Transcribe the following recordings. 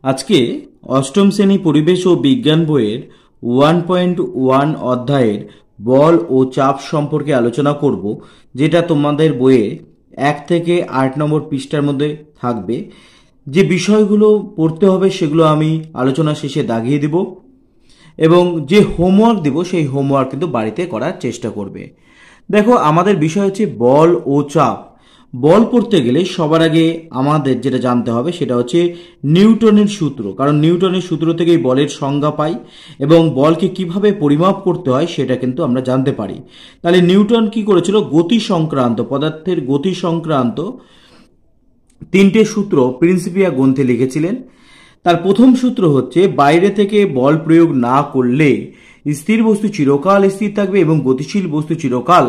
আজকে অষ্টম শ্রেণী পরিবেশ ও বিজ্ঞান বইয়ের 1.1 অধ্যায়ের বল ও চাপ সম্পর্কে আলোচনা করব, যেটা তোমাদের বইয়ে 1 থেকে 8 নম্বর পৃষ্ঠার মধ্যে থাকবে। যে বিষয়গুলো পড়তে হবে সেগুলো আমি আলোচনা শেষে দাগিয়ে দেব এবং যে হোমওয়ার্ক দেব সেই হোমওয়ার্ক কিন্তু বাড়িতে করার চেষ্টা করবে। দেখো, আমাদের বিষয় হচ্ছে বল ও চাপ। বল পড়তে গেলে সবার আগে আমাদের যেটা জানতে হবে সেটা হচ্ছে নিউটনের সূত্র, কারণ নিউটনের সূত্র থেকেই বলের সংজ্ঞা পাই এবং বলকে কিভাবে পরিমাপ করতে হয় সেটা কিন্তু আমরা জানতে পারি। তাহলে নিউটন কি করেছিল, গতি সংক্রান্ত, পদার্থের গতি সংক্রান্ত 3টে সূত্র প্রিন্সিপিয়া গ্রন্থে লিখেছিলেন। তার প্রথম সূত্র হচ্ছে, বাইরে থেকে বল প্রয়োগ না করলে স্থির বস্তু চিরকাল স্থির থাকবে এবং গতিশীল বস্তু চিরকাল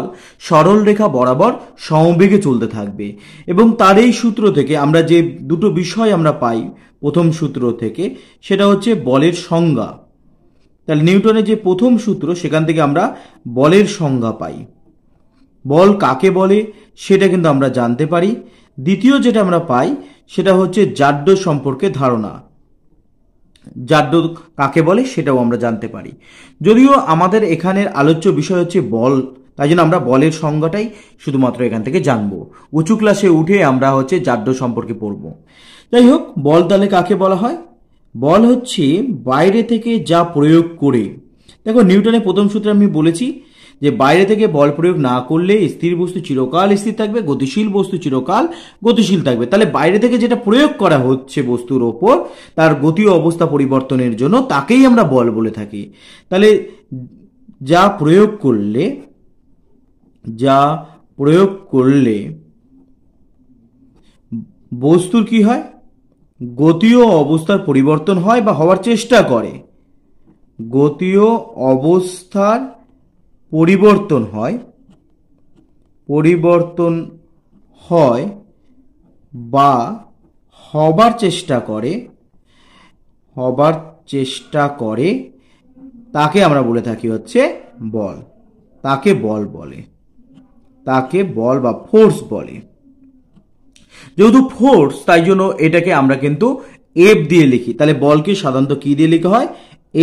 সরল রেখা বরাবর সমবেগে চলতে থাকবে। এবং তার এই সূত্র থেকে আমরা যে দুটো বিষয় আমরা পাই প্রথম সূত্র থেকে, সেটা হচ্ছে বলের সংজ্ঞা। তাহলে নিউটনের যে প্রথম সূত্র সেখান থেকে আমরা বলের সংজ্ঞা পাই, বল কাকে বলে সেটা কিন্তু আমরা জানতে পারি। দ্বিতীয় যেটা আমরা পাই সেটা হচ্ছে জাড্য সম্পর্কে ধারণা, জাড্য কাকে বলে সেটাও আমরা জানতে পারি। যদিও আমাদের এখানের আলোচ্য বিষয় হচ্ছে বল, তাই জন্য আমরা বলের সংজ্ঞাটাই শুধুমাত্র এখান থেকে জানবো। উঁচু ক্লাসে উঠে আমরা হচ্ছে জাড্য সম্পর্কে পড়বো। যাই হোক, বল তাহলে কাকে বলা হয়? বল হচ্ছে বাইরে থেকে যা প্রয়োগ করে। দেখো, নিউটনের প্রথম সূত্রে আমি বলেছি যে বাইরে থেকে বল প্রয়োগ না করলে স্থির বস্তু চিরকাল স্থির থাকবে, গতিশীল বস্তু চিরকাল গতিশীল থাকবে। তাহলে বাইরে থেকে যেটা প্রয়োগ করা হচ্ছে বস্তুর ওপর, তার গতি ও অবস্থা পরিবর্তনের জন্য, তাকেই আমরা বল বলে থাকি। তাহলে যা প্রয়োগ করলে বস্তুর কি হয়, গতি ও অবস্থার পরিবর্তন হয় বা হওয়ার চেষ্টা করে। গতি ও অবস্থার পরিবর্তন হয় বা হবার চেষ্টা করে, তাকে আমরা বলে থাকি হচ্ছে বল। তাকে বল বা ফোর্স বলে। যেহেতু ফোর্স, তাই জন্য এটাকে আমরা কিন্তু এফ দিয়ে লিখি। তাহলে বলকে সাধারণত কি দিয়ে লেখা হয়?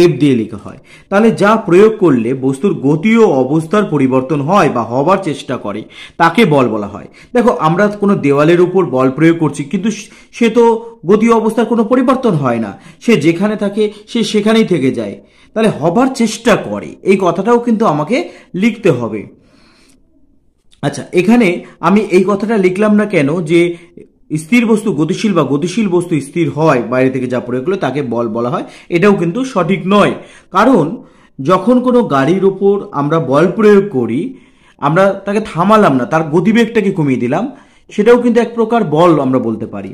এফ দিয়ে লেখা হয়। তাহলে যা প্রয়োগ করলে বস্তুর গতি ও অবস্থার পরিবর্তন হয় বা হবার চেষ্টা করে, তাকে বল বলা হয়। দেখো, আমরা কোনো দেওয়ালের উপর বল প্রয়োগ করছি, কিন্তু সে তো গতি ও অবস্থার কোনো পরিবর্তন হয় না, সে যেখানে থাকে সে সেখানেই থেকে যায়। তাহলে হবার চেষ্টা করে, এই কথাটাও কিন্তু আমাকে লিখতে হবে। আচ্ছা, এখানে আমি এই কথাটা লিখলাম না কেন যে স্থির বস্তু গতিশীল বা গতিশীল বস্তু স্থির হয় বাইরে থেকে যা প্রয়োগ করলে তাকে বল বলা হয়, এটাও কিন্তু সঠিক নয়। কারণ যখন কোনো গাড়ির উপর আমরা বল প্রয়োগ করি, আমরা তাকে থামালাম না, তার গতিবেগটাকে কমিয়ে দিলাম, সেটাও কিন্তু এক প্রকার বল আমরা বলতে পারি।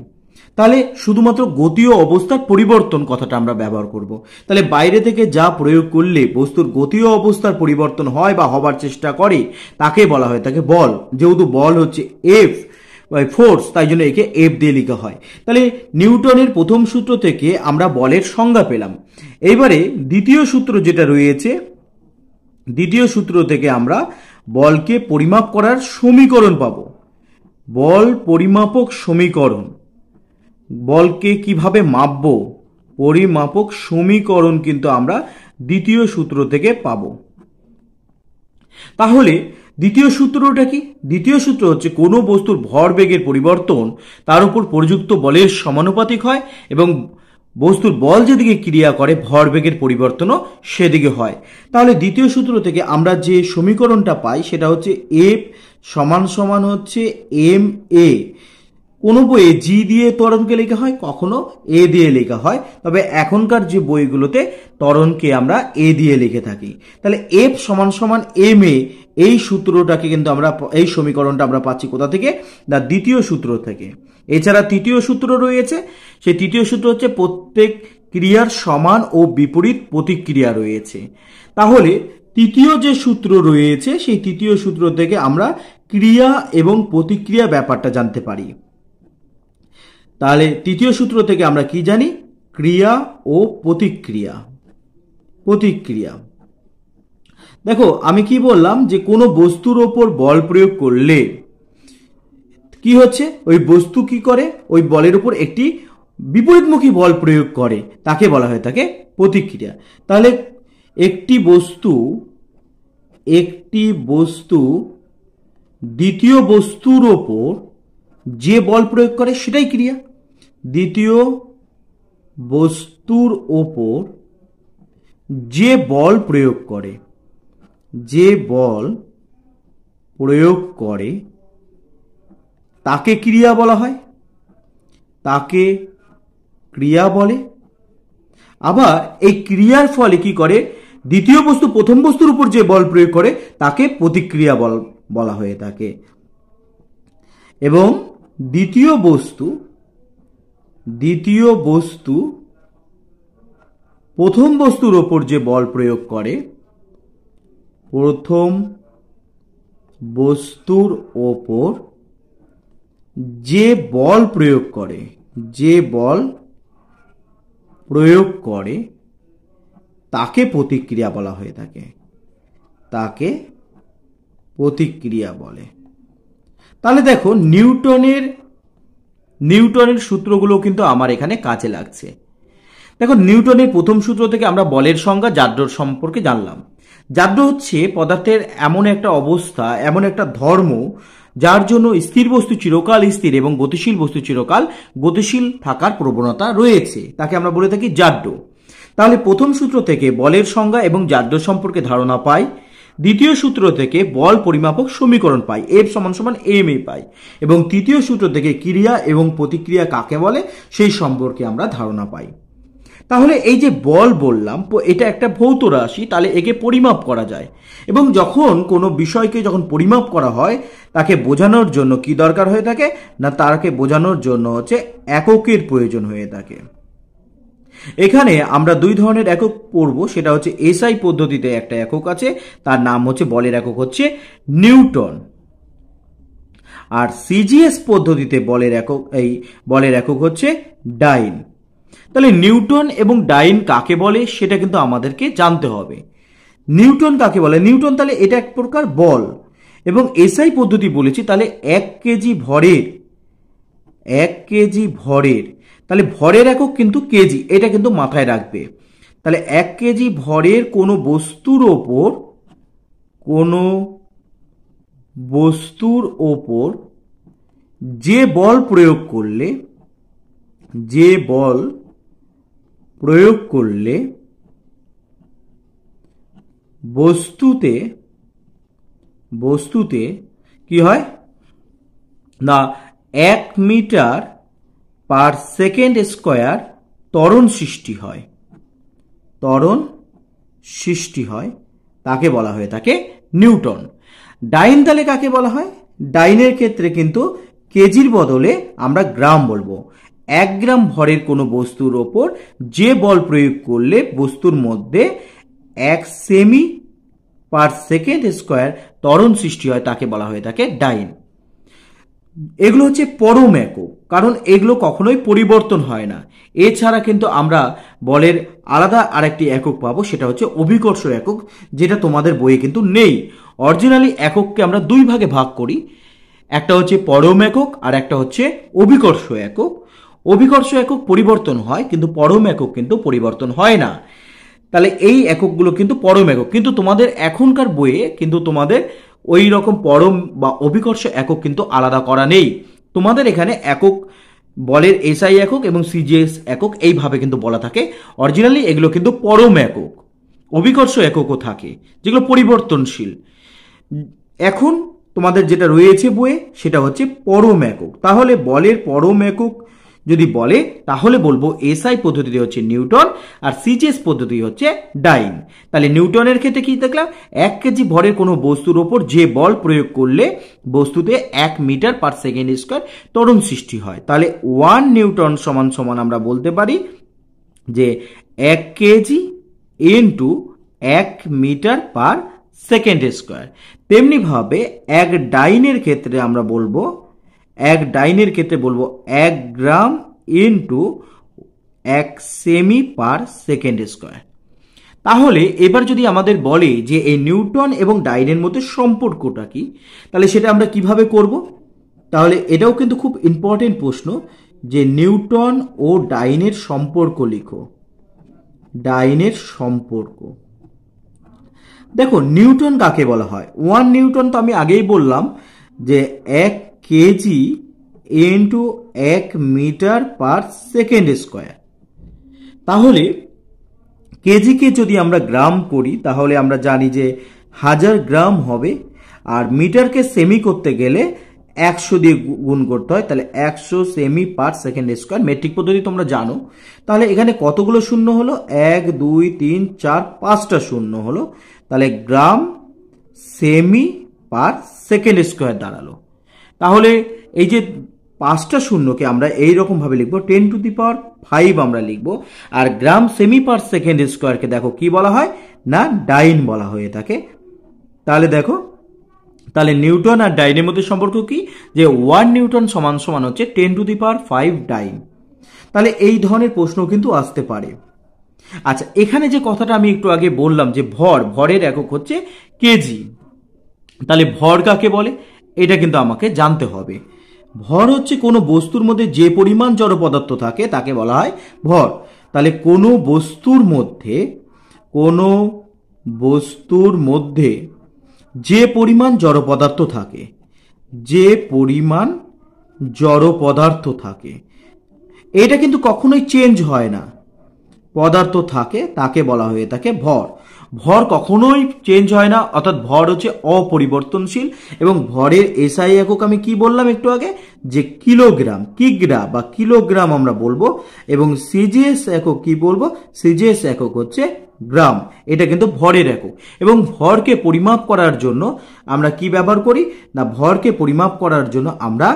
তাহলে শুধুমাত্র গতি ও অবস্থার পরিবর্তন কথাটা আমরা ব্যবহার করব। তাহলে বাইরে থেকে যা প্রয়োগ করলে বস্তুর গতি ও অবস্থার পরিবর্তন হয় বা হবার চেষ্টা করে, তাকে বলা হয় তাকে বল। যেহেতু বল হচ্ছে এফ ফোর্স, তাই জন্য একে এফ দিয়ে লেখা হয়। তাহলে নিউটনের প্রথম সূত্র থেকে আমরা বলের সংজ্ঞা পেলাম। এবারে দ্বিতীয় সূত্র যেটা রয়েছে, দ্বিতীয় সূত্র থেকে আমরা বলকে পরিমাপ করার সমীকরণ পাবো। বল পরিমাপক সমীকরণ, বলকে কিভাবে মাপবো, পরিমাপক সমীকরণ কিন্তু আমরা দ্বিতীয় সূত্র থেকে পাবো। তাহলে দ্বিতীয় সূত্রটা কি? দ্বিতীয় সূত্র হচ্ছে, কোনো বস্তুর ভরবেগের পরিবর্তন তার উপর প্রযুক্ত বলের সমানুপাতিক হয় এবং বস্তুর বল যেদিকে ক্রিয়া করে ভরবেগের পরিবর্তনও সেদিকে হয়। তাহলে দ্বিতীয় সূত্র থেকে আমরা যে সমীকরণটা পাই সেটা হচ্ছে এফ সমান সমান হচ্ছে এম এ। কোনো বইয়ে জি দিয়ে ত্বরণকে লেখা হয়, কখনো এ দিয়ে লেখা হয়, তবে এখনকার যে বইগুলোতে ত্বরণকে আমরা এ দিয়ে লিখে থাকি। তাহলে এফ সমান সমান এম এ, এই সূত্রটাকে কিন্তু আমরা, এই সমীকরণটা আমরা পাচ্ছি কোথা থেকে? না, দ্বিতীয় সূত্র থেকে। এছাড়া তৃতীয় সূত্র রয়েছে, সেই তৃতীয় সূত্র হচ্ছে প্রত্যেক ক্রিয়ার সমান ও বিপরীত প্রতিক্রিয়া রয়েছে। তাহলে তৃতীয় যে সূত্র রয়েছে, সেই তৃতীয় সূত্র থেকে আমরা ক্রিয়া এবং প্রতিক্রিয়া ব্যাপারটা জানতে পারি। তাহলে তৃতীয় সূত্র থেকে আমরা কি জানি? ক্রিয়া ও প্রতিক্রিয়া। দেখো, আমি কি বললাম যে কোনো বস্তুর ওপর বল প্রয়োগ করলে কি হচ্ছে, ওই বস্তু কি করে, ওই বলের উপর একটি বিপরীতমুখী বল প্রয়োগ করে তাকে বলা হয়ে থাকে প্রতিক্রিয়া। তাহলে একটি বস্তু দ্বিতীয় বস্তুর ওপর যে বল প্রয়োগ করে সেটাই ক্রিয়া। দ্বিতীয় বস্তুর ওপর যে বল প্রয়োগ করে তাকে ক্রিয়া বলা হয়, তাকে ক্রিয়া বলে। আবার এই ক্রিয়ার ফলে কি করে, দ্বিতীয় বস্তু প্রথম বস্তুর উপর যে বল প্রয়োগ করে তাকে প্রতিক্রিয়া বলা হয়ে থাকে। এবং দ্বিতীয় বস্তু প্রথম বস্তুর ওপর যে বল প্রয়োগ করে, প্রথম বস্তুর ওপর যে বল প্রয়োগ করে তাকে প্রতিক্রিয়া বলা হয়ে থাকে, তাকে প্রতিক্রিয়া বলে। তাহলে দেখো নিউটনের সূত্রগুলো কিন্তু আমার এখানে কাজে লাগছে। দেখো নিউটনের প্রথম সূত্র থেকে আমরা বলের সংজ্ঞা, জাড্যর সম্পর্কে জানলাম। জাড্য হচ্ছে পদার্থের এমন একটা অবস্থা, এমন একটা ধর্ম যার জন্য স্থির বস্তু চিরকাল স্থির এবং গতিশীল বস্তু চিরকাল গতিশীল থাকার প্রবণতা রয়েছে, তাকে আমরা বলে থাকি জাড্য। তাহলে প্রথম সূত্র থেকে বলের সংজ্ঞা এবং জাড্য সম্পর্কে ধারণা পাই। দ্বিতীয় সূত্র থেকে বল পরিমাপক সমীকরণ পাই, F = ma পাই। এবং তৃতীয় সূত্র থেকে ক্রিয়া এবং প্রতিক্রিয়া কাকে বলে সেই সম্পর্কে আমরা ধারণা পাই। তাহলে এই যে বল বললাম, এটা একটা ভৌত রাশি, তাহলে একে পরিমাপ করা যায়। এবং যখন কোনো বিষয়কে যখন পরিমাপ করা হয় তাকে বোঝানোর জন্য কি দরকার হয়ে থাকে না, তাকে বোঝানোর জন্য হচ্ছে এককের প্রয়োজন হয়ে থাকে। এখানে আমরা দুই ধরনের একক পড়ব, সেটা হচ্ছে এসআই পদ্ধতিতে একটা একক আছে, তার নাম হচ্ছে বলের একক হচ্ছে নিউটন। আর সিজিএস পদ্ধতিতে বলের একক হচ্ছে ডাইন। তাহলে নিউটন এবং ডাইন কাকে বলে সেটা কিন্তু আমাদেরকে জানতে হবে। নিউটন কাকে বলে? নিউটন তাহলে এটা এক প্রকার বল। এবং এসআই পদ্ধতি বলেছি, তাহলে 1 কেজি ভরের তাহলে ভরের একক কিন্তু কেজি, এটা কিন্তু মাথায় রাখবে। তাহলে 1 কেজি ভরের কোনো বস্তুর ওপর যে বল প্রয়োগ করলে বস্তুতে কি হয় না, 1 মিটার পার সেকেন্ড স্কয়ার ত্বরণ সৃষ্টি হয়, তাকে বলা হয়ে থাকে নিউটন। ডাইন তাহলে কাকে বলা হয়? ডাইনের ক্ষেত্রে কিন্তু কেজির বদলে আমরা গ্রাম বলবো। 1 গ্রাম ভরের কোনো বস্তুর ওপর যে বল প্রয়োগ করলে বস্তুর মধ্যে 1 সেমি পার সেকেন্ড স্কয়ার ত্বরণ সৃষ্টি হয় তাকে বলা হয়ে থাকে ডাইন। এগুলো হচ্ছে পরম একক, কারণ এগুলো কখনোই পরিবর্তন হয় না। এছাড়া কিন্তু আমরা বলের আলাদা আরেকটি একক পাবো, সেটা হচ্ছে অভিকর্ষ একক, যেটা তোমাদের বইয়ে কিন্তু নেই। অরিজিনালি একককে আমরা দুই ভাগে ভাগ করি, একটা হচ্ছে পরম একক আর একটা হচ্ছে অভিকর্ষ একক। অভিকর্ষ একক পরিবর্তন হয়, কিন্তু পরম একক কিন্তু পরিবর্তন হয় না। তাহলে এই এককগুলো কিন্তু পরম একক, কিন্তু তোমাদের এখনকার বইয়ে কিন্তু তোমাদের ওই রকম পরম বা অভিকর্ষ একক কিন্তু আলাদা করা নেই। তোমাদের এখানে একক বলের এসআই একক এবং সিজিএস একক এইভাবে কিন্তু বলা থাকে। অরিজিনালি এগুলো কিন্তু পরম একক, অভিকর্ষ এককও থাকে যেগুলো পরিবর্তনশীল। এখন তোমাদের যেটা রয়েছে বইয়ে সেটা হচ্ছে পরম একক। তাহলে বলের পরম একক যদি বলে তাহলে বলবো এসআই পদ্ধতিতে হচ্ছে নিউটন আর সিজিএস পদ্ধতি হচ্ছে ডাইন। তাহলে নিউটনের ক্ষেত্রে কি দেখলাম, 1 কেজি ভরের কোনো বস্তুর ওপর যে বল প্রয়োগ করলে বস্তুতে 1 মিটার পার সেকেন্ড স্কয়ার ত্বরণ সৃষ্টি হয়। তাহলে 1 নিউটন সমান আমরা বলতে পারি যে 1 kg into 1 metre per second square. তেমনি ভাবে 1 ডাইনের ক্ষেত্রে আমরা বলবো 1 gram into 1 cm per second square. তাহলে এবার যদি আমাদের বলে যে এই নিউটন এবং ডাইনের মধ্যে সম্পর্কটা কি, তাহলে সেটা আমরা কিভাবে করব? তাহলে এটাও কিন্তু খুব ইম্পর্টেন্ট প্রশ্ন যে নিউটন ও ডাইনের সম্পর্ক লিখো। ডাইনের সম্পর্ক। দেখো নিউটন কাকে বলা হয়? 1 নিউটন তো আমি আগেই বললাম যে 1 kg into 1 metre per second square. তাহলে কেজিকে যদি আমরা গ্রাম করি তাহলে আমরা জানি যে 1000 গ্রাম হবে, আর মিটারকে সেমি করতে গেলে 100 দিয়ে গুণ করতে হয়, তাহলে 100 semi per second square. Metric পদ্ধতি তোমরা জানো। তাহলে এখানে কতগুলো শূন্য হলো? 1 2 3 4 5টা শূন্য হলো, তাহলে গ্রাম সেমি পার সেকেন্ড স্কোয়ার দাঁড়ালো। তাহলে এই যে 5টা শূন্যকে আমরা এইরকম ভাবে লিখবো 10⁵ আমরা লিখবো। আর গ্রাম সেমি পার সেকেন্ড স্কোয়ারকে দেখো কি বলা হয় না, ডাইন বলা হয়ে থাকে। তাহলে দেখো, তাহলে নিউটন আর ডাইনের মধ্যে সম্পর্ক কি? যে 1 নিউটন সমান সমান হচ্ছে 10⁵ ডাইন। তাহলে এই ধরনের প্রশ্ন কিন্তু আসতে পারে। আচ্ছা, এখানে যে কথাটা আমি একটু আগে বললাম যে ভরের একক হচ্ছে কেজি, তাহলে ভর কাকে বলে এটা কিন্তু আমাকে জানতে হবে। ভর হচ্ছে কোনো বস্তুর মধ্যে যে পরিমাণ জড় পদার্থ থাকে তাকে বলা হয় ভর। তাহলে কোনো বস্তুর মধ্যে যে পরিমাণ জড় পদার্থ থাকে, এটা কিন্তু কখনোই চেঞ্জ হয় না, পদার্থ থাকে তাকে বলা হয়ে থাকে ভর। ভর কখনোই চেঞ্জ হয় না, অর্থাৎ ভর হচ্ছে অপরিবর্তনশীল। এবং ভরের এসআই একক আমি কি বললাম একটু আগে, যে কিলোগ্রাম, কিগ্রা বা কিলোগ্রাম আমরা বলবো। এবং সিজিএস একক কি বলবো? সিজিএস একক হচ্ছে গ্রাম। এটা কিন্তু ভরের একক। এবং ভরকে পরিমাপ করার জন্য আমরা কি ব্যবহার করি না, ভরকে পরিমাপ করার জন্য আমরা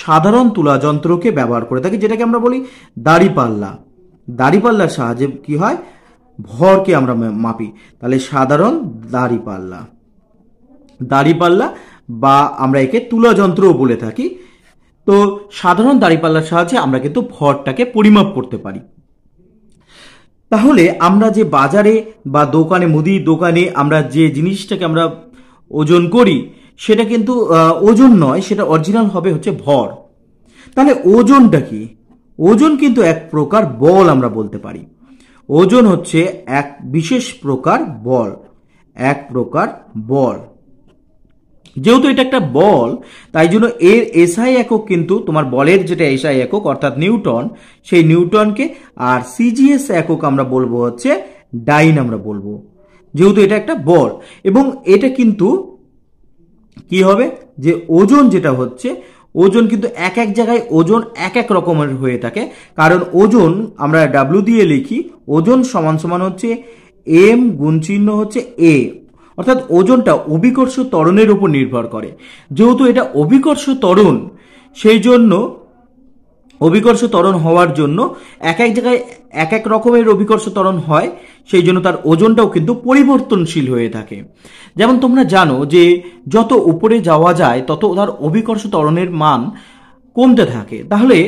সাধারণ তুলা যন্ত্রকে ব্যবহার করে থাকি, যেটাকে আমরা বলি দাঁড়িপাল্লা। দাঁড়িপাল্লার সাহায্যে কি হয়, ভরকে আমরা মাপি। তাহলে সাধারণ দাঁড়িপাল্লা বা আমরা একে তুলা যন্ত্রও বলে থাকি। তো সাধারণ দাঁড়িপাল্লার সাহায্যে আমরা কিন্তু ভরটাকে পরিমাপ করতে পারি। তাহলে আমরা যে বাজারে বা দোকানে, মুদির দোকানে আমরা যে জিনিসটাকে আমরা ওজন করি সেটা কিন্তু ওজন নয়, সেটা অরিজিনাল হবে হচ্ছে ভর। তাহলে ওজনটা কি? ওজন কিন্তু এক প্রকার বল আমরা বলতে পারি। ওজন হচ্ছে এক বিশেষ প্রকার বল। যেহেতু এটা একটা বল, তাই জন্য এর এসআই একক কিন্তু তোমার বলের যেটা এসআই একক অর্থাৎ নিউটন, সেই নিউটনকে, আর সিজিএস একক আমরা বলবো হচ্ছে ডাইন আমরা বলবো, যেহেতু এটা একটা বল। এবং এটা কিন্তু কি হবে, যে ওজন যেটা হচ্ছে, ওজন কিন্তু এক এক জায়গায় ওজন এক এক রকমের হয়ে থাকে। কারণ ওজন আমরা ডাব্লিউ দিয়ে লিখি, ওজন সমান সমান হচ্ছে এম গুণ চিহ্ন হচ্ছে এ, অর্থাৎ ওজনটা অভিকর্ষ ত্বরণের উপর নির্ভর করে। যেহেতু এটা অভিকর্ষ ত্বরণ, সেই জন্য অভিকর্ষ ত্বরণ হওয়ার জন্য এক এক জায়গায় এক এক রকমের অভিকর্ষ ত্বরণ হয়, সেই জন্য তার ওজনটাও কিন্তু পরিবর্তনশীল হয়ে থাকে। যেমন তোমরা জানো যে যত উপরে যাওয়া যায় তত তার অভিকর্ষ ত্বরণের মান কমতে থাকে। তাহলে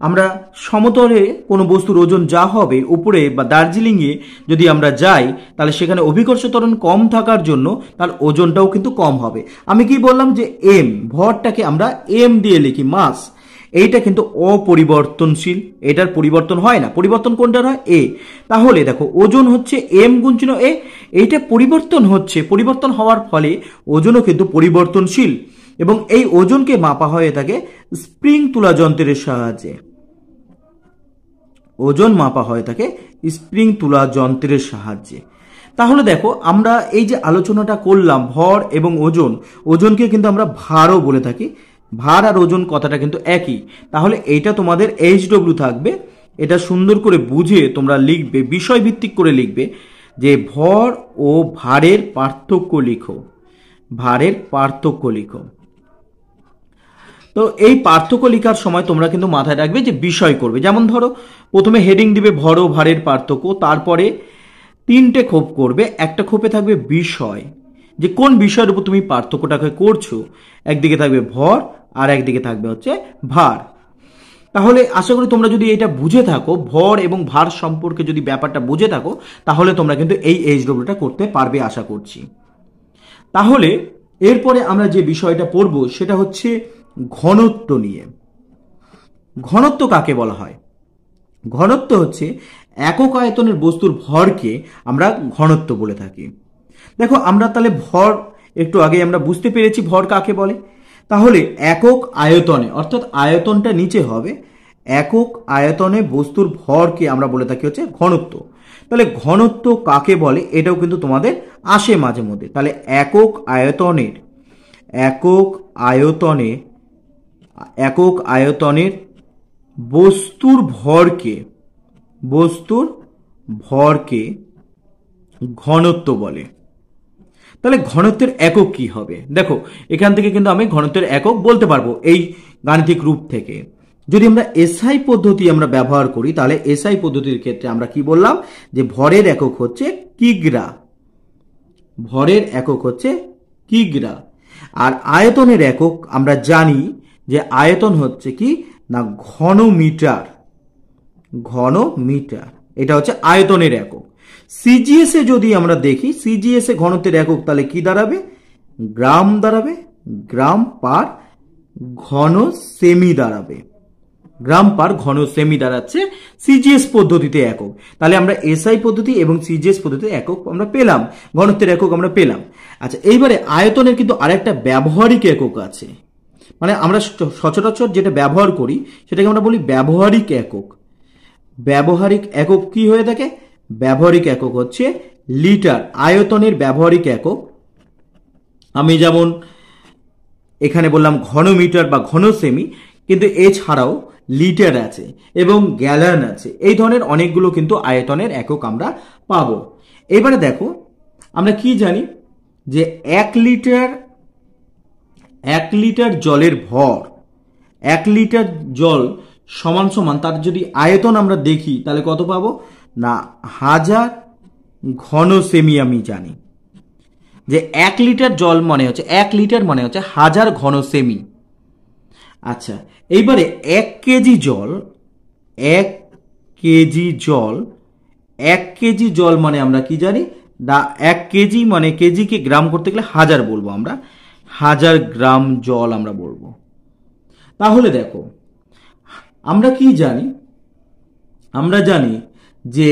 আমরা সমতলে কোনো বস্তুর ওজন যা হবে, উপরে বা দার্জিলিংয়ে যদি আমরা যাই তাহলে সেখানে অভিকর্ষ ত্বরণ কম থাকার জন্য তার ওজনটাও কিন্তু কম হবে। আমি কি বললাম যে এম, ভরটাকে আমরা এম দিয়ে লিখি, মাস। এইটা কিন্তু অপরিবর্তনশীল, এটার পরিবর্তন হয় না। পরিবর্তন কোনটার হয়? এ। তাহলে দেখো ওজন হচ্ছে এম গুণ চিহ্ন এ, এইটা পরিবর্তন হচ্ছে, পরিবর্তন হওয়ার ফলে ওজনও কিন্তু পরিবর্তনশীল। এবং এই ওজনকে মাপা হয়ে থাকে স্প্রিং তুলা যন্ত্রের সাহায্যে। ওজন মাপা হয়ে থাকে স্প্রিং তুলা যন্ত্রের সাহায্যে। তাহলে দেখো আমরা এই যে আলোচনাটা করলাম ভর এবং ওজন, ওজনকে কিন্তু আমরা ভারও বলে থাকি। ভার আর ওজন কথাটা কিন্তু একই। তাহলে এইটা তোমাদের এইচডব্লিউ থাকবে, এটা সুন্দর করে বুঝে তোমরা লিখবে, বিষয় ভিত্তিক করে লিখবে যে ভর ও ভারের পার্থক্য লিখো। ভারের পার্থক্য লিখো। তো এই পার্থক্য লেখার সময় তোমরা কিন্তু মাথায় রাখবে যে বিষয় করবে। যেমন ধরো প্রথমে হেডিং দিবে ভর ও ভারের পার্থক্য, তারপরে 3টে খোপ করবে। একটা খোপে থাকবে বিষয়, যে কোন বিষয়ের উপর তুমি পার্থক্যটাকে করছো। একদিকে থাকবে ভর আর একদিকে থাকবে হচ্ছে ভার। তাহলে আশা করি তোমরা যদি এটা বুঝে থাকো, ভর এবং ভার সম্পর্কে যদি ব্যাপারটা বুঝে থাকো, তাহলে তোমরা কিন্তু এই এইচডব্লিউটা করতে পারবে আশা করছি। তাহলে এরপরে আমরা যে বিষয়টা পড়ব সেটা হচ্ছে ঘনত্ব নিয়ে। ঘনত্ব কাকে বলা হয়? ঘনত্ব হচ্ছে একক আয়তনের বস্তুর ভরকে আমরা ঘনত্ব বলে থাকি। দেখো আমরা তাহলে ভর একটু আগে আমরা বুঝতে পেরেছি ভর কাকে বলে। তাহলে একক আয়তনে, অর্থাৎ আয়তনটা নিচে হবে, একক আয়তনে বস্তুর ভরকে আমরা বলে থাকি হচ্ছে ঘনত্ব। তাহলে ঘনত্ব কাকে বলে এটাও কিন্তু তোমাদের আসে মাঝে মধ্যে। তাহলে একক আয়তনের বস্তুর ভরকে ঘনত্ব বলে। তাহলে ঘনত্বের একক কি হবে? দেখো এখান থেকে কিন্তু আমি ঘনত্বের একক বলতে পারবো এই গাণিতিক রূপ থেকে। যদি আমরা এসআই পদ্ধতি আমরা ব্যবহার করি, তাহলে এসআই পদ্ধতির ক্ষেত্রে আমরা কি বললাম যে ভরের একক হচ্ছে কিগ্রা, আর আয়তনের একক আমরা জানি যে আয়তন হচ্ছে কি না ঘনমিটার, এটা হচ্ছে আয়তনের একক। সিজিএস এ যদি আমরা দেখি, সিজিএস এ ঘনত্বের একক তাহলে কি দাঁড়াবে? গ্রাম দাঁড়াবে, গ্রাম পার ঘন সেমি দাঁড়াবে, দাঁড়াচ্ছে সিজিএস পদ্ধতিতে একক। তাহলে আমরা এসআই পদ্ধতি এবং সিজিএস পদ্ধতিতে একক আমরা পেলাম, ঘনত্বের একক আমরা পেলাম। আচ্ছা, এইবারে আয়তনের কিন্তু আরেকটা ব্যবহারিক একক আছে, মানে আমরা সচরাচর যেটা ব্যবহার করি সেটাকে আমরা বলি ব্যবহারিক একক। ব্যবহারিক একক কি হয়ে থাকে? ব্যবহারিক একক হচ্ছে লিটার। আয়তনের ব্যবহারিক একক আমি যেমন এখানে বললাম ঘনমিটার বা ঘন সেমি, কিন্তু এছাড়াও লিটার আছে এবং গ্যালন আছে, এই ধরনের অনেকগুলো কিন্তু আয়তনের একক আমরা পাবো। এবারে দেখো আমরা কি জানি যে 1 লিটার জলের ভর, 1 লিটার জল সমান সমান তার যদি আয়তন আমরা দেখি তাহলে কত পাবো না 1000 ঘন সেমি। আমি জানি যে 1 লিটার জল মানে হচ্ছে 1 লিটার মানে হচ্ছে 1000 ঘন সেমি। আচ্ছা, এইবারে 1 কেজি জল মানে আমরা কি জানি না 1 কেজি মানে কেজিকে গ্রাম করতে গেলে 1000 বলবো, আমরা 1000 গ্রাম জল আমরা বলবো। তাহলে দেখো আমরা কি জানি? আমরা জানি যে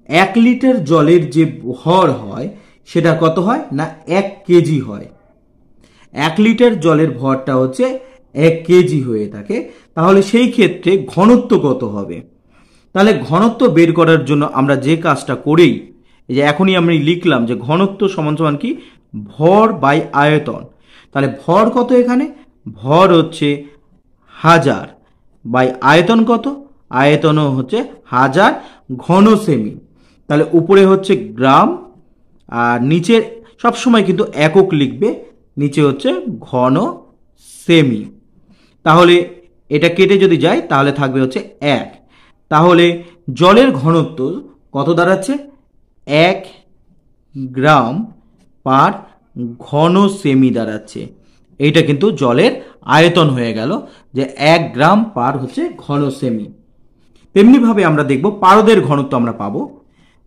1 লিটার জলের যে ভর হয় সেটা কত হয় না 1 কেজি হয়। 1 লিটার জলের ভরটা হচ্ছে 1 কেজি হয়ে থাকে। তাহলে সেই ক্ষেত্রে ঘনত্ব কত হবে? তাহলে ঘনত্ব বের করার জন্য আমরা যে কাজটা করেই, এই যে এখনই আমি লিখলাম যে ঘনত্ব সমান সমান কি ভর বাই আয়তন। তাহলে ভর কত? এখানে ভর হচ্ছে 1000 বাই আয়তন কত? আয়তনও হচ্ছে 1000 ঘন সেমি। তাহলে উপরে হচ্ছে গ্রাম আর নিচে সবসময় কিন্তু একক লিখবে, নিচে হচ্ছে ঘন সেমি। তাহলে এটা কেটে যদি যায় তাহলে থাকবে হচ্ছে 1। তাহলে জলের ঘনত্ব কত দাঁড়াচ্ছে? 1 গ্রাম পার ঘন সেমি দাঁড়াচ্ছে। এইটা কিন্তু জলের আয়তন হয়ে গেল যে 1 গ্রাম পার হচ্ছে ঘন সেমি। তেমনিভাবে আমরা দেখব পারদের ঘনত্ব আমরা পাবো।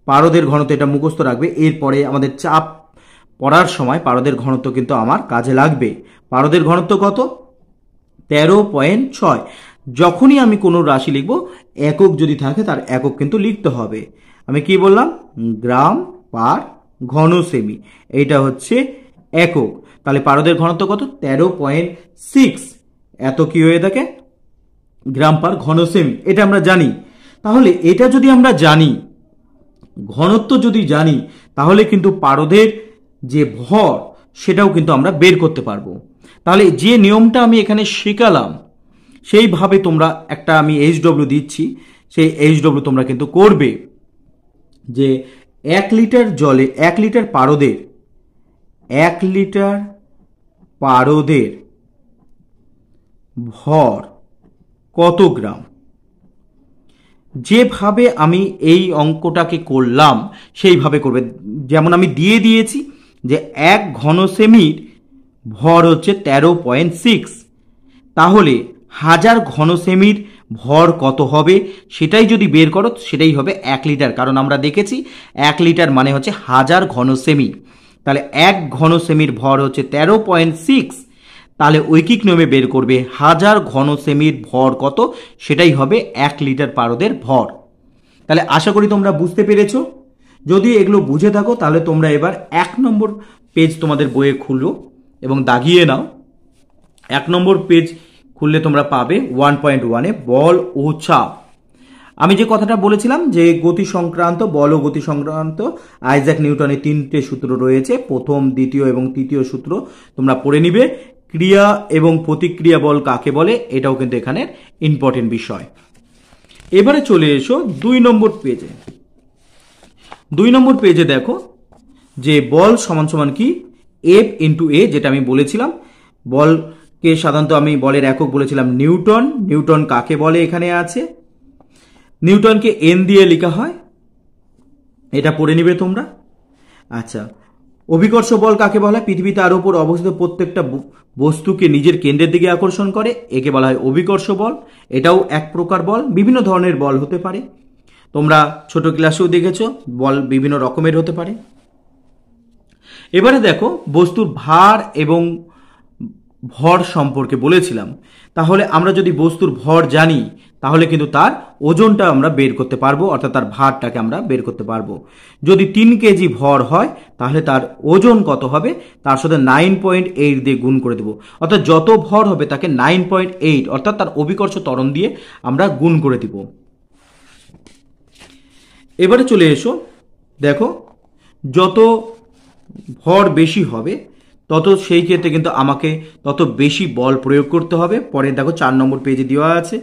পারদের ঘনত্ব এটা মুখস্থ রাখবে, এরপরে আমাদের চাপ পড়ার সময় পারদের ঘনত্ব কিন্তু আমার কাজে লাগবে। পারদের ঘনত্ব কত? 13.6। যখনই আমি কোনো রাশি লিখব একক যদি থাকে তার একক কিন্তু লিখতে হবে। আমি কি বললাম? গ্রাম পার ঘন সেমি, এইটা হচ্ছে একক। তাহলে পারদের ঘনত্ব কত? 13.6। এত কি হয়ে থাকে? গ্রাম পার ঘন সেমি, এটা আমরা জানি। তাহলে এটা যদি আমরা জানি, ঘনত্ব যদি জানি, তাহলে কিন্তু পারদের যে ভর সেটাও কিন্তু আমরা বের করতে পারবো। তাহলে যে নিয়মটা আমি এখানে শেখালাম সেইভাবে তোমরা একটা আমি এইচডব্লিউ দিচ্ছি, সেই এইচডব্লিউ তোমরা কিন্তু করবে যে 1 লিটার জলে 1 লিটার পারদের ভর কত গ্রাম। যেভাবে আমি এই অঙ্কটাকে করলাম সেইভাবে করবে। যেমন আমি দিয়ে দিয়েছি যে 1 ঘন সেমির ভর হচ্ছে 13.6, তাহলে 1000 ঘন সেমির ভর কত হবে সেটাই যদি বের করো সেটাই হবে 1 লিটার, কারণ আমরা দেখেছি 1 লিটার মানে হচ্ছে 1000 ঘন সেমি। তাহলে 1 ঘন সেমির ভর হচ্ছে 13.6, তাহলে ঐকিক নিয়মে বের করবে 1000 ঘন সেমির ভর কত, সেটাই হবে 1 লিটার পারদের ভর। তাহলে আশা করি তোমরা বুঝতে পেরেছো। যদি এগুলো বুঝে থাকো তাহলে তোমরা এবার 1 নম্বর পেজ তোমাদের বইয়ে খুলো এবং দাগিয়ে নাও। 1 নম্বর পেজ খুললে তোমরা পাবে 1.1-এ বল ও চাপ। আমি যে কথাটা বলেছিলাম যে গতি সংক্রান্ত, বল ও গতি সংক্রান্ত আইজ্যাক নিউটনের 3টে সূত্র রয়েছে, প্রথম, দ্বিতীয় এবং তৃতীয় সূত্র তোমরা পড়ে নিবে। ক্রিয়া এবং প্রতিক্রিয়া বল কাকে বলে, এটাও কিন্তু এখানে ইম্পর্টেন্ট বিষয়। এবারে চলে এসো 2 নম্বর পেজে। 2 নম্বর পেজে দেখো যে বল সমান সমান কি, এফ ইন্টু এ, যেটা আমি বলেছিলাম। বলকে সাধারণত আমি বলের একক বলেছিলাম নিউটন। নিউটন কাকে বলে এখানে আছে, নিউটনকে এন দিয়ে লেখা হয়, এটা পড়ে নিবে তোমরা। আচ্ছা, অভিকর্ষ বল কাকে বলা হয়, পৃথিবী তার উপর অবস্থিত প্রত্যেকটা বস্তুকে নিজের কেন্দ্রের দিকে আকর্ষণ করে, একে বলা হয় অভিকর্ষ বল। এটাও এক প্রকার বল, বিভিন্ন ধরনের বল হতে পারে, তোমরা ছোট ক্লাসেও দেখেছো বল বিভিন্ন রকমের হতে পারে। এবারে দেখো বস্তুর ভার এবং ভর সম্পর্কে বলেছিলাম, তাহলে আমরা যদি বস্তুর ভর জানি তাহলে কিন্তু তার ওজনটা আমরা বের করতে পারবো, অর্থাৎ তার ভারটাকে আমরা বের করতে পারবো। যদি 3 কেজি ভর হয় তাহলে তার ওজন কত হবে, তার সাথে 9.8 দিয়ে গুণ করে দেবো, অর্থাৎ যত ভর হবে তাকে 9.8 অর্থাৎ তার অভিকর্ষ ত্বরণ দিয়ে আমরা গুণ করে দিব। এবারে চলে এসো, দেখো যত ভর বেশি হবে তত সেই ক্ষেত্রে কিন্তু আমাকে তত বেশি বল প্রয়োগ করতে হবে। পরে দেখো 4 নম্বর পেজে দেওয়া আছে,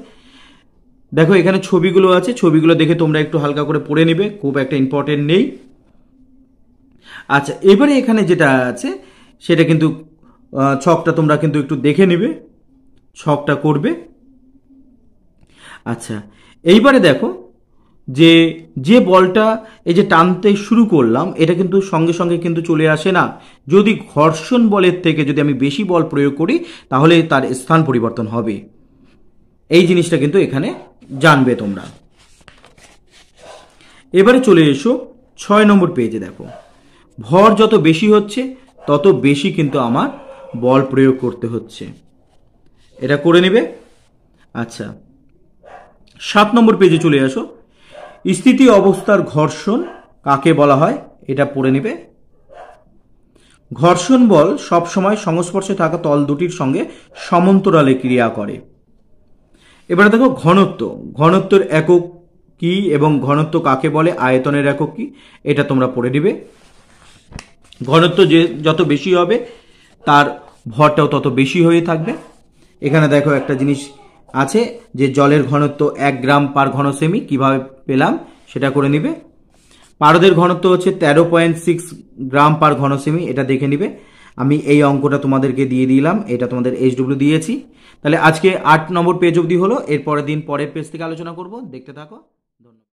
দেখো এখানে ছবিগুলো আছে, ছবিগুলো দেখে তোমরা একটু হালকা করে পড়ে নিবে, খুব একটা ইম্পর্টেন্ট নেই। আচ্ছা, এবারে এখানে যেটা আছে সেটা কিন্তু ছকটা তোমরা কিন্তু একটু দেখে নিবে, ছকটা করবে। আচ্ছা, এইবারে দেখো যে যে বলটা এই যে টানতে শুরু করলাম এটা কিন্তু সঙ্গে সঙ্গে কিন্তু চলে আসে না। যদি ঘর্ষণ বলের থেকে যদি আমি বেশি বল প্রয়োগ করি তাহলে তার স্থান পরিবর্তন হবে, এই জিনিসটা কিন্তু এখানে জানবে তোমরা। এবারে চলে এসো 6 নম্বর পেজে, দেখো ভর যত বেশি হচ্ছে তত বেশি কিন্তু আমার বল প্রয়োগ করতে হচ্ছে, এটা করে নেবে। আচ্ছা, 7 নম্বর পেজে চলে আসো, স্থিতি অবস্থার ঘর্ষণ কাকে বলা হয়, এটা পড়ে নেবে। ঘর্ষণ বল সবসময় সংস্পর্শে থাকা তল দুটির সঙ্গে সমান্তরালে ক্রিয়া করে। এবারে দেখো ঘনত্ব, ঘনত্বের একক কি এবং ঘনত্ব কাকে বলে, আয়তনের একক কি, এটা তোমরা পড়ে নিবে। ঘনত্ব যে যত বেশি হবে তার ভরটাও তত বেশি হয়ে থাকবে। এখানে দেখো একটা জিনিস আছে যে জলের ঘনত্ব 1 গ্রাম পার ঘন সেমি, কিভাবে পেলাম সেটা করে নিবে। পারদের ঘনত্ব হচ্ছে 13.6 গ্রাম পার ঘন সেমি, এটা দেখে নিবে। আমি এই অঙ্কটা তোমাদেরকে দিয়ে দিলাম, এটা তোমাদের HW দিয়েছি। তাহলে আজকে 8 নম্বর পেজ অবধি হলো, এর পরের দিন পরের পেজ থেকে আলোচনা করব, দেখতে থাকো।